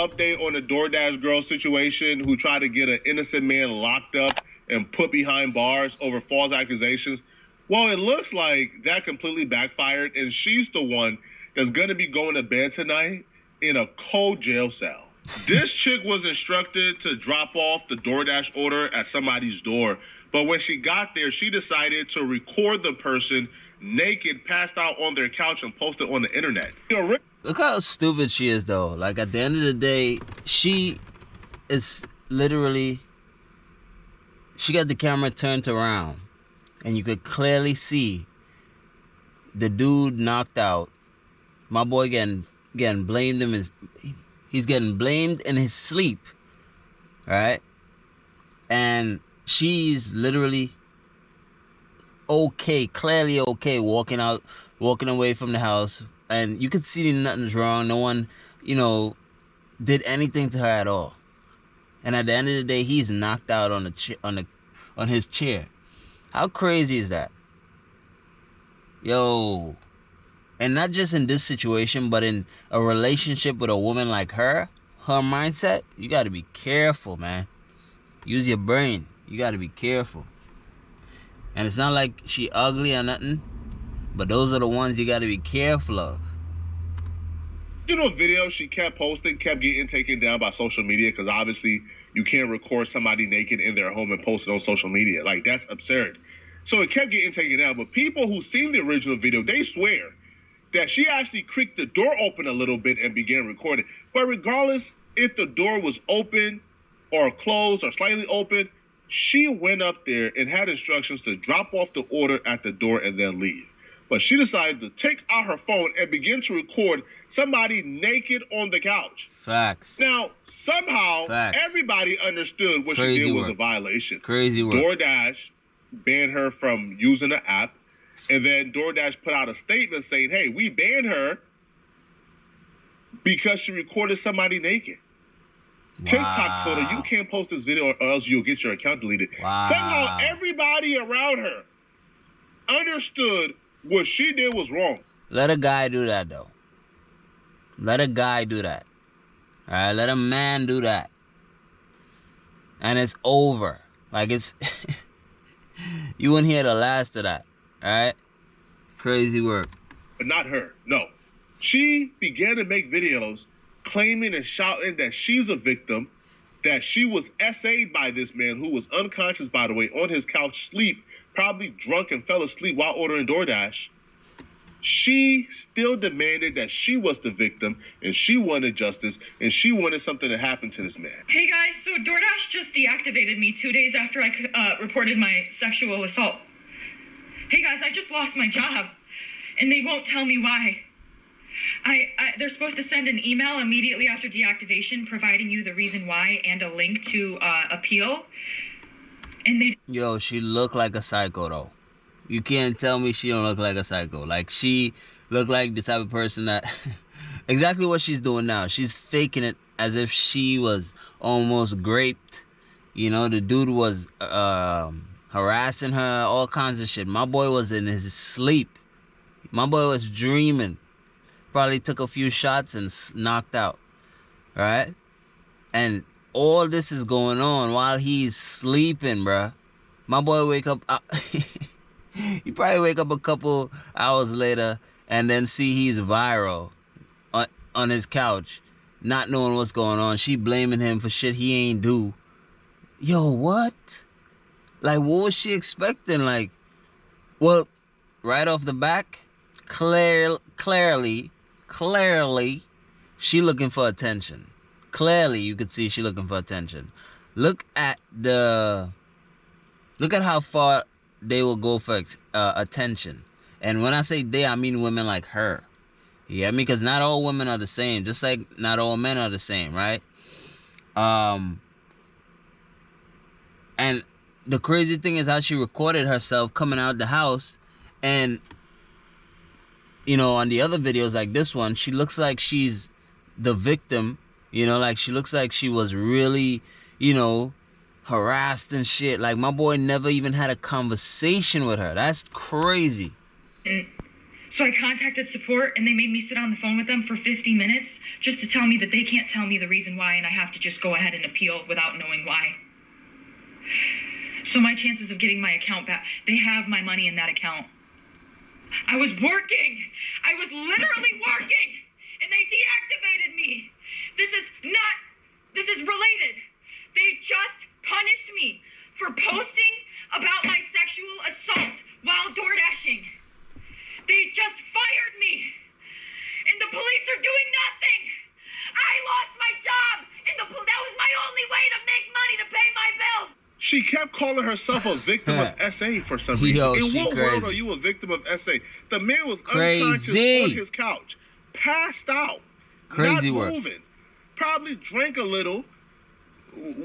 update on the DoorDash girl situation who tried to get an innocent man locked up and put behind bars over false accusations? Well, it looks like that completely backfired, and she's the one that's going to be going to bed tonight in a cold jail cell. This chick was instructed to drop off the DoorDash order at somebody's door, but when she got there, she decided to record the person naked, passed out on their couch, and post it on the internet. Look how stupid she is, though. Like, at the end of the day, she is literally... She got the camera turned around, and you could clearly see the dude knocked out. My boy getting blamed him. He's getting blamed in his sleep, right? And she's literally okay, clearly okay, walking away from the house, and you could see nothing's wrong. No one, did anything to her at all. And at the end of the day, he's knocked out on his chair. How crazy is that? Yo. And not just in this situation, but in a relationship with a woman like her mindset, you got to be careful, man. Use your brain. You got to be careful. And it's not like she ugly or nothing, but those are the ones you got to be careful of. Video she kept posting kept getting taken down by social media because obviously you can't record somebody naked in their home and post it on social media. Like, that's absurd. So it kept getting taken down. But people who seen the original video, they swear that she actually creaked the door open a little bit and began recording. But regardless if the door was open or closed or slightly open, she went up there and had instructions to drop off the order at the door and then leave. But she decided to take out her phone and begin to record somebody naked on the couch. Facts. Now, somehow, everybody understood what Crazy she did was work. a violation. Crazy work. DoorDash banned her from using the app. And then DoorDash put out a statement saying, hey, we banned her because she recorded somebody naked. Wow. TikTok told her, you can't post this video or else you'll get your account deleted. Wow. Somehow, everybody around her understood what she did was wrong. Let a guy do that, though. Let a guy do that. All right? Let a man do that. And it's over. Like, it's... You wouldn't hear the last of that. All right? Crazy work. But not her. No. She began to make videos claiming and shouting that she's a victim, that she was SA'd by this man who was unconscious, by the way, on his couch, sleep, probably drunk and fell asleep while ordering DoorDash. She still demanded that she was the victim and she wanted justice and she wanted something to happen to this man. Hey guys, so DoorDash just deactivated me 2 days after I reported my sexual assault. Hey guys, I just lost my job and they won't tell me why. They're supposed to send an email immediately after deactivation providing you the reason why and a link to appeal. And they... Yo, she looked like a psycho, though. You can't tell me she don't look like a psycho. Like, she looked like the type of person that... exactly what she's doing now. She's faking it as if she was almost raped. The dude was harassing her, all kinds of shit. My boy was in his sleep. My boy was dreaming. Probably took a few shots and knocked out. Right? And all this is going on while he's sleeping, bruh. My boy wake up... He probably wake up a couple hours later and then see he's viral on his couch, not knowing what's going on. She blaming him for shit he ain't do. Yo, what? Like, what was she expecting? Like, well, right off the back, clearly, she looking for attention. Clearly, you could see she looking for attention. Look at how far they will go for attention. And when I say they, I mean women like her. You get me? Because not all women are the same. Just like not all men are the same, right? And the crazy thing is how she recorded herself coming out the house. And, on the other videos like this one, she looks like she's the victim. Like she looks like she was really, harassed and shit. Like, my boy never even had a conversation with her. That's crazy. So I contacted support, and they made me sit on the phone with them for 50 minutes just to tell me that they can't tell me the reason why, and I have to just go ahead and appeal without knowing why. So my chances of getting my account back, they have my money in that account. I was working. I was literally working, and they deactivated me. This is related. They just punished me for posting about my sexual assault while door dashing. They just fired me, and the police are doing nothing. I lost my job, and that was my only way to make money to pay my bills. She kept calling herself a victim of SA for some reason. Yo, In what crazy. world are you a victim of SA? The man was Crazy. unconscious on his couch, passed out, Crazy not work. moving, probably drank a little,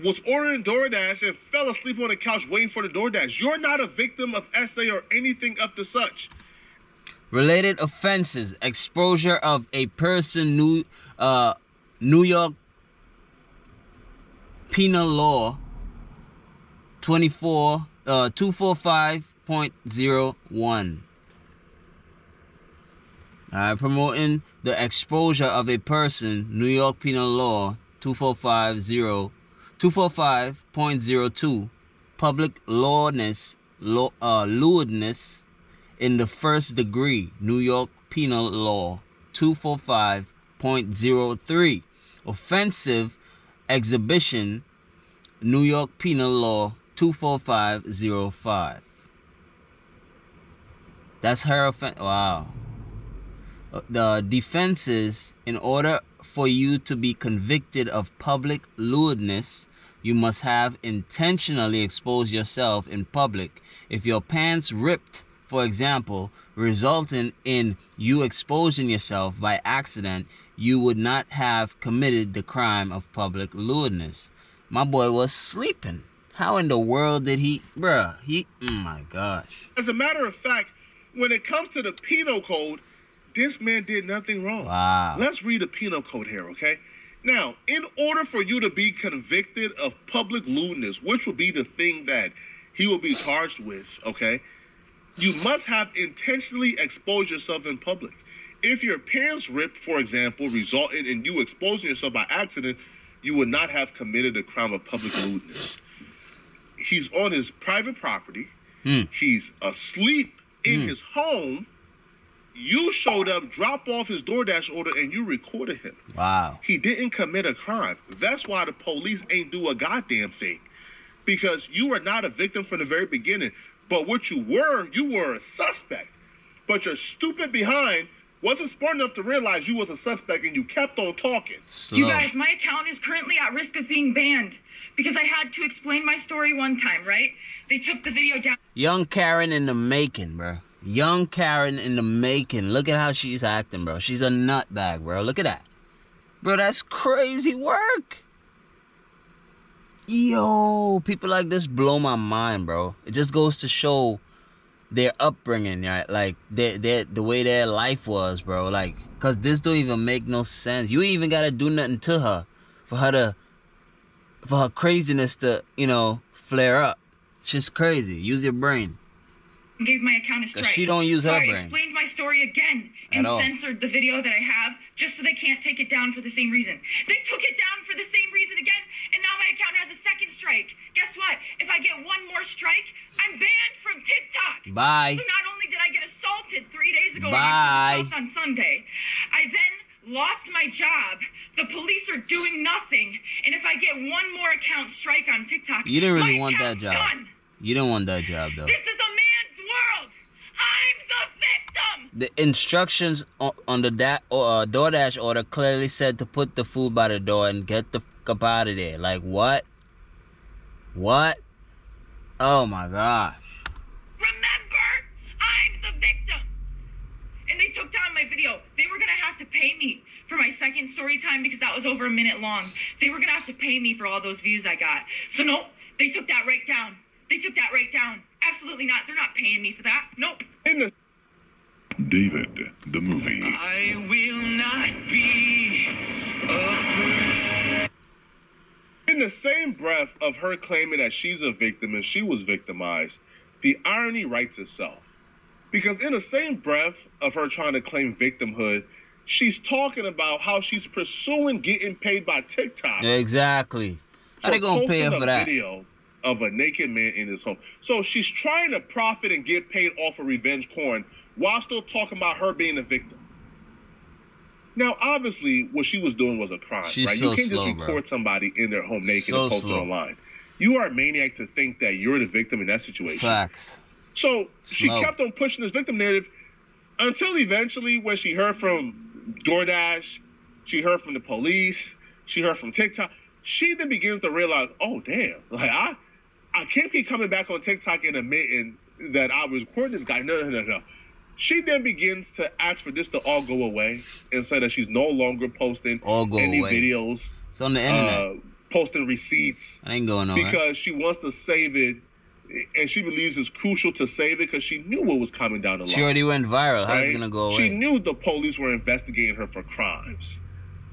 was ordering DoorDash, and fell asleep on the couch waiting for the DoorDash. You're not a victim of SA or anything of the such. Related offenses: exposure of a person, New York Penal Law 245.01. Promoting the exposure of a person, New York Penal Law 245.02. Public lewdness in the first degree, New York Penal Law 245.03. Offensive exhibition, New York Penal Law 245.05. That's her offense. Wow. The defenses: in order for you to be convicted of public lewdness, you must have intentionally exposed yourself in public. If your pants ripped, for example, resulting in you exposing yourself by accident, you would not have committed the crime of public lewdness. My boy was sleeping. How in the world did he, bruh? Oh my gosh. As a matter of fact, when it comes to the penal code, this man did nothing wrong. Wow. Let's read the penal code here, okay? Now, in order for you to be convicted of public lewdness, which will be the thing that he will be charged with, okay, you must have intentionally exposed yourself in public. If your pants ripped, for example, resulted in you exposing yourself by accident, you would not have committed a crime of public lewdness. He's on his private property. He's asleep in his home. You showed up, dropped off his DoorDash order, and you recorded him. Wow. He didn't commit a crime. That's why the police ain't do a goddamn thing. Because you were not a victim from the very beginning. But what you were a suspect. But your stupid behind wasn't smart enough to realize you was a suspect, and you kept on talking. Slow. You guys, my account is currently at risk of being banned because I had to explain my story one time, right? They took the video down. Young Karen in the making, bro. Young Karen in the making. Look at how she's acting, bro. She's a nutbag, bro. Look at that. Bro, that's crazy work. Yo, people like this blow my mind, bro. It just goes to show their upbringing, right? Like the way their life was, bro. Like, cause this don't even make no sense. You ain't even gotta do nothing to her for her craziness to, flare up. It's just crazy. Use your brain. Gave my account a strike. Cause she don't use her so I brain. explained my story again and censored the video that I have just so they can't take it down for the same reason. They took it down for the same reason again, and now my account has a second strike. Guess what? If I get one more strike, I'm banned from TikTok. Bye. So not only did I get assaulted 3 days ago Bye. on Sunday, I then lost my job. The police are doing nothing, and if I get one more account strike on TikTok, You didn't really my want that account's job. done. You didn't want that job, though. This is a man's world. I'm the victim. The instructions on the DoorDash order clearly said to put the food by the door and get the fuck up out of there. Like, what? What? Oh, my gosh. Remember, I'm the victim. And they took down my video. They were going to have to pay me for my second story time because that was over a minute long. They were going to have to pay me for all those views I got. So, no, they took that right down. They took that right down. Absolutely not. They're not paying me for that. Nope. David, the movie. I will not be afraid. In the same breath of her claiming that she's a victim and she was victimized, the irony writes itself. Because in the same breath of her trying to claim victimhood, she's talking about how she's pursuing getting paid by TikTok. Exactly. How they gonna pay her for that? Video of a naked man in his home. So she's trying to profit and get paid off of revenge porn while still talking about her being a victim. Now, obviously, what she was doing was a crime, right? So you can't slow, just record somebody in their home naked so and post it online. You are a maniac to think that you're the victim in that situation. Facts. So she kept on pushing this victim narrative until eventually when she heard from DoorDash, she heard from the police, she heard from TikTok, she then begins to realize, oh, damn, like I can't keep coming back on TikTok and admitting that I was recording this guy. No. She then begins to ask for this to all go away and say that she's no longer posting any videos. It's on the internet. Posting receipts. I ain't going nowhere. Because she wants to save it, and she believes it's crucial to save it because she knew what was coming down the line. She already went viral. How's it going to go away? She knew the police were investigating her for crimes.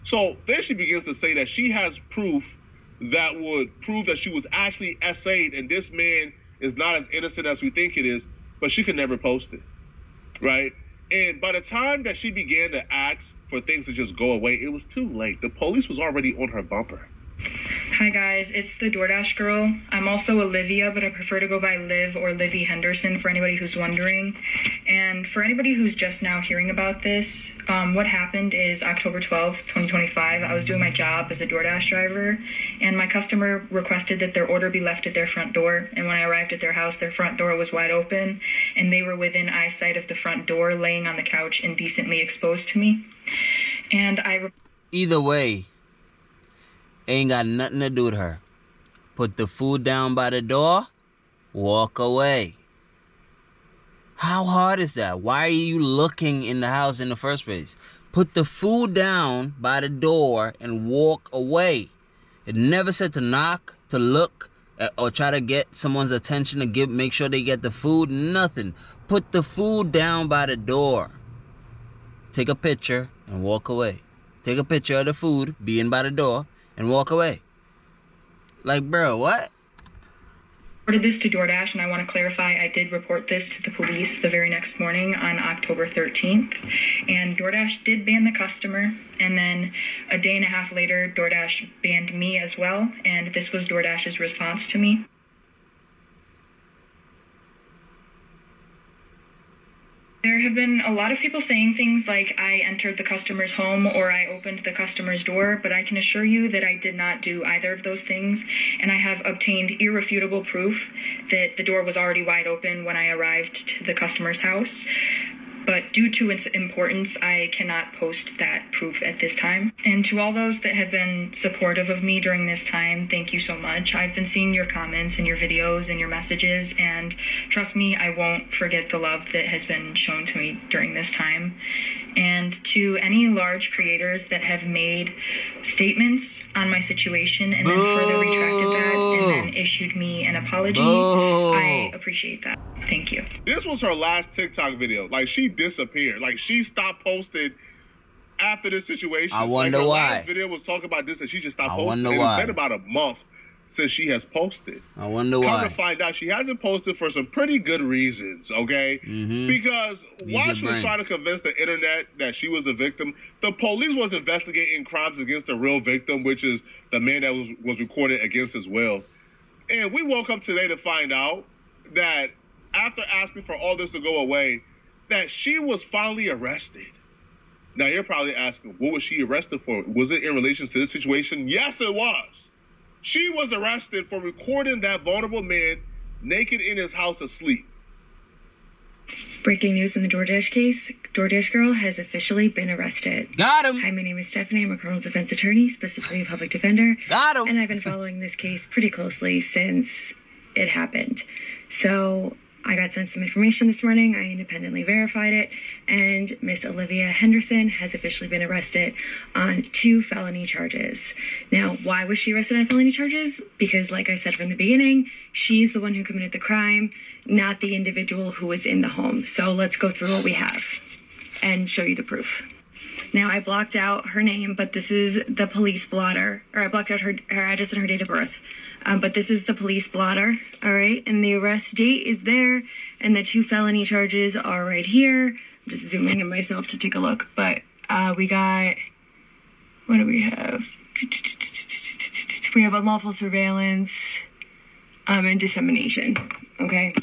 So then she begins to say that she has proof that would prove that she was actually SA'd and this man is not as innocent as we think it is, but she could never post it. Right? And by the time that she began to ask for things to just go away, it was too late. The police was already on her bumper. Hi guys, it's the DoorDash girl. I'm also Olivia, but I prefer to go by Liv or Livy Henderson for anybody who's wondering. And for anybody who's just now hearing about this, what happened is October 12th, 2025, I was doing my job as a DoorDash driver, and my customer requested that their order be left at their front door. And when I arrived at their house, their front door was wide open, and they were within eyesight of the front door, laying on the couch, indecently exposed to me. And either way, ain't got nothing to do with her. Put the food down by the door, walk away. How hard is that? Why are you looking in the house in the first place? Put the food down by the door and walk away. It never said to knock, to look, or try to get someone's attention to make sure they get the food. Nothing. Put the food down by the door. Take a picture and walk away. Take a picture of the food being by the door and walk away. Like, bro, what? reported this to DoorDash, and I want to clarify, I did report this to the police the very next morning on October 13th, and DoorDash did ban the customer, and then a day and a half later, DoorDash banned me as well, and this was DoorDash's response to me. There have been a lot of people saying things like I entered the customer's home or I opened the customer's door, but I can assure you that I did not do either of those things, and I have obtained irrefutable proof that the door was already wide open when I arrived to the customer's house. But due to its importance, I cannot post that proof at this time. And to all those that have been supportive of me during this time, thank you so much. I've been seeing your comments and your videos and your messages, and trust me, I won't forget the love that has been shown to me during this time. And to any large creators that have made statements on my situation and then further retracted that and then issued me an apology, I appreciate that. Thank you. This was her last TikTok video. Like, she disappeared. Like, she stopped posting after this situation. I wonder like, her why. last video was talking about this and she just stopped posting. Wonder why. It's been about a month since she has posted. I wonder why. Come to find out, she hasn't posted for some pretty good reasons, okay? Mm-hmm. Because while she was trying to convince the internet that she was a victim, the police was investigating crimes against the real victim, which is the man that was recorded against his will. And we woke up today to find out that after asking for all this to go away, that she was finally arrested. Now, you're probably asking, what was she arrested for? Was it in relation to this situation? Yes, it was. She was arrested for recording that vulnerable man naked in his house asleep. Breaking news in the DoorDash case. DoorDash girl has officially been arrested. Got him. Hi, my name is Stephanie. I'm a criminal defense attorney, specifically a public defender. Got him. And I've been following this case pretty closely since it happened. So I got sent some information this morning. I independently verified it, and Miss Olivia Henderson has officially been arrested on 2 felony charges. Now, why was she arrested on felony charges? Because, like I said from the beginning, she's the one who committed the crime, not the individual who was in the home. So let's go through what we have and show you the proof. Now, I blocked out her name, but this is the police blotter. Or I blocked out her address and her date of birth. But this is the police blotter, all right? And the arrest date is there, and the 2 felony charges are right here. I'm just zooming in myself to take a look. But we got, what do we have? We have unlawful surveillance and dissemination, okay?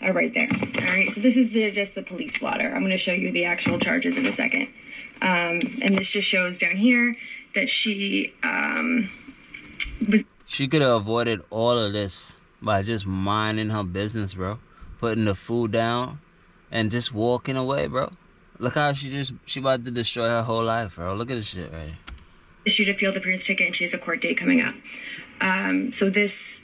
Right there. All right, so this is just the police blotter. I'm going to show you the actual charges in a second. And this just shows down here that she was... She could have avoided all of this by just minding her business, bro. Putting the food down and just walking away, bro. Look how she about to destroy her whole life, bro. Look at this shit right here. Issued a field appearance ticket, and she has a court date coming up. So this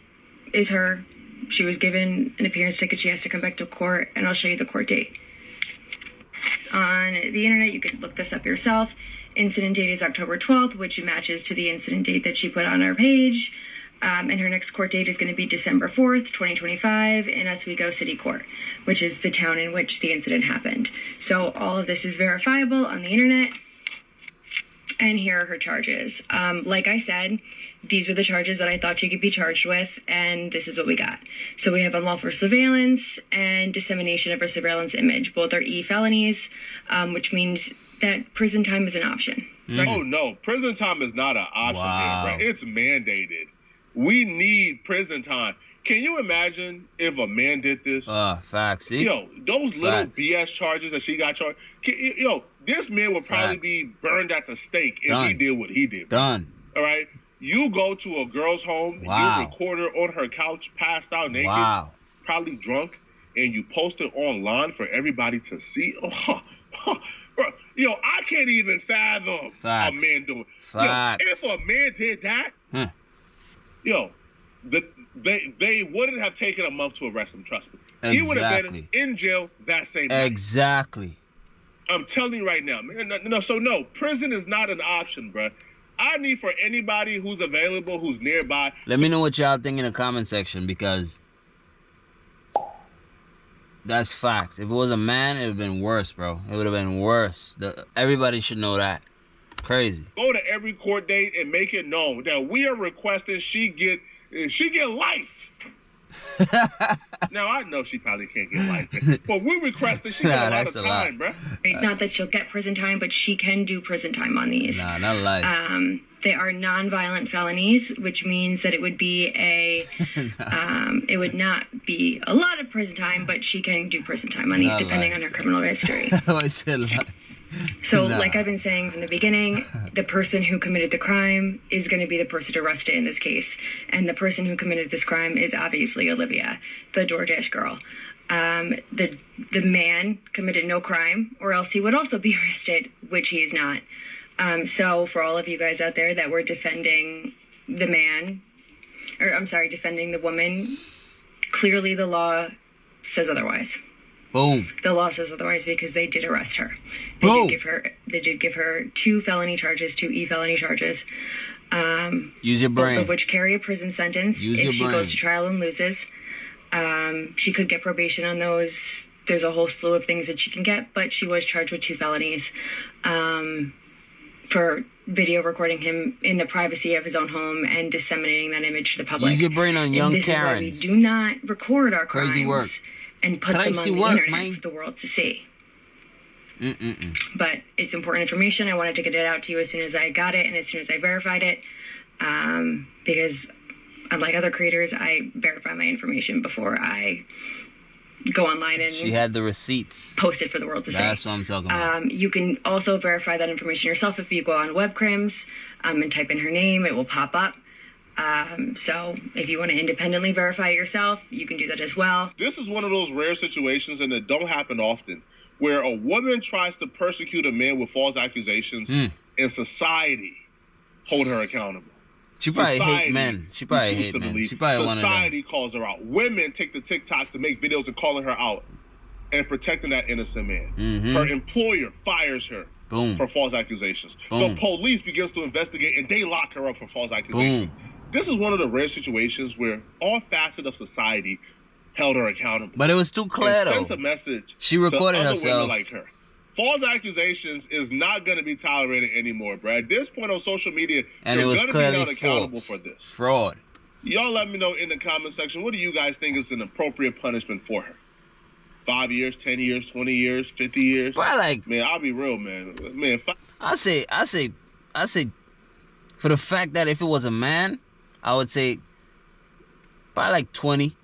is her. She was given an appearance ticket. She has to come back to court, and I'll show you the court date. On the internet, you can look this up yourself. Incident date is October 12th, which matches to the incident date that she put on her page. And her next court date is going to be December 4th, 2025 in Oswego City Court, which is the town in which the incident happened. So all of this is verifiable on the internet. And here are her charges. Like I said, these were the charges that I thought she could be charged with, and this is what we got. So we have unlawful surveillance and dissemination of a surveillance image. Both are felonies, which means that prison time is an option. Right? Oh, no. Prison time is not an option here, right? It's mandated. We need prison time. Can you imagine if a man did this? Facts. See? Yo, those little BS charges that she got charged. Yo, this man would probably be burned at the stake if he did what he did. Done. All right? You go to a girl's home, you record her on her couch, passed out naked, probably drunk, and you post it online for everybody to see. Bro, yo, I can't even fathom a man doing. Yo, if a man did that, yo, they wouldn't have taken a month to arrest him, trust me. He would have been in jail that same night. Exactly. I'm telling you right now, man. No, prison is not an option, bro. I need for anybody who's available, who's nearby. Let me know what y'all think in the comment section, because that's facts. If it was a man, it would have been worse, bro. It would have been worse. Everybody should know that. Crazy. Go to every court date and make it known that we are requesting she get life. Now, I know she probably can't get life, but we requested she got a lot of time, bro. Not that she'll get prison time, but she can do prison time on these. Nah, not life. They are non-violent felonies, which means that it would be it would not be a lot of prison time, but she can do prison time on these, not depending on her criminal history. I said life. So, like I've been saying from the beginning, the person who committed the crime is going to be the person arrested in this case. And the person who committed this crime is obviously Olivia, the DoorDash girl. The man committed no crime, or else he would also be arrested, which he is not. So for all of you guys out there that were defending the man, or I'm sorry, defending the woman, clearly the law says otherwise. Boom. The law says otherwise because they did arrest her. They did give her 2 felony charges, 2 felony charges. Use your brain. Both of which carry a prison sentence. If she goes to trial and loses, she could get probation on those. There's a whole slew of things that she can get, but she was charged with 2 felonies for video recording him in the privacy of his own home and disseminating that image to the public. Use your brain on young Karens. This is why we do not record our crimes. Crazy work. And put them on the internet for the world to see. But it's important information. I wanted to get it out to you as soon as I got it and as soon as I verified it. Because unlike other creators, I verify my information before I go online and she had the receipts. Post it for the world to see. That's what I'm talking about. You can also verify that information yourself if you go on webcrims and type in her name. It will pop up. So if you want to independently verify it yourself, you can do that as well. This is one of those rare situations, and it don't happen often, where a woman tries to persecute a man with false accusations and society hold her accountable. She probably hate men. She probably hate men. She probably one of them. Society calls her out. Women take the TikTok to make videos and calling her out and protecting that innocent man. Her employer fires her. Boom. For false accusations. Boom. The police begins to investigate and they lock her up for false accusations. Boom. This is one of the rare situations where all facets of society held her accountable. But it was too clear, though. Sent a message she recorded to other herself. women like her. false accusations is not going to be tolerated anymore, bro. At this point on social media, And it you're was going to be held clearly accountable false. for this. Fraud. Y'all let me know in the comment section, what do you guys think is an appropriate punishment for her? 5 years, 10 years, 20 years, 50 years? But like, Man, I'll be real, man. Man, I say, for the fact that if it was a man, I would say probably like 20,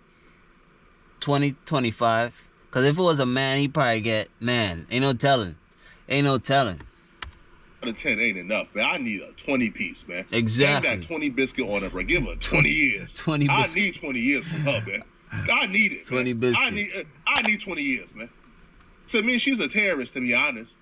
25. Because if it was a man, he'd probably get, man, ain't no telling. out of 10 ain't enough, man. I need a 20 piece, man. Exactly. Send that 20 biscuit on her, bro. Give her 20 years. 20 I biscuit. need 20 years from her, man. I need it. 20 man. biscuit. I need 20 years, man. To me, she's a terrorist, to be honest.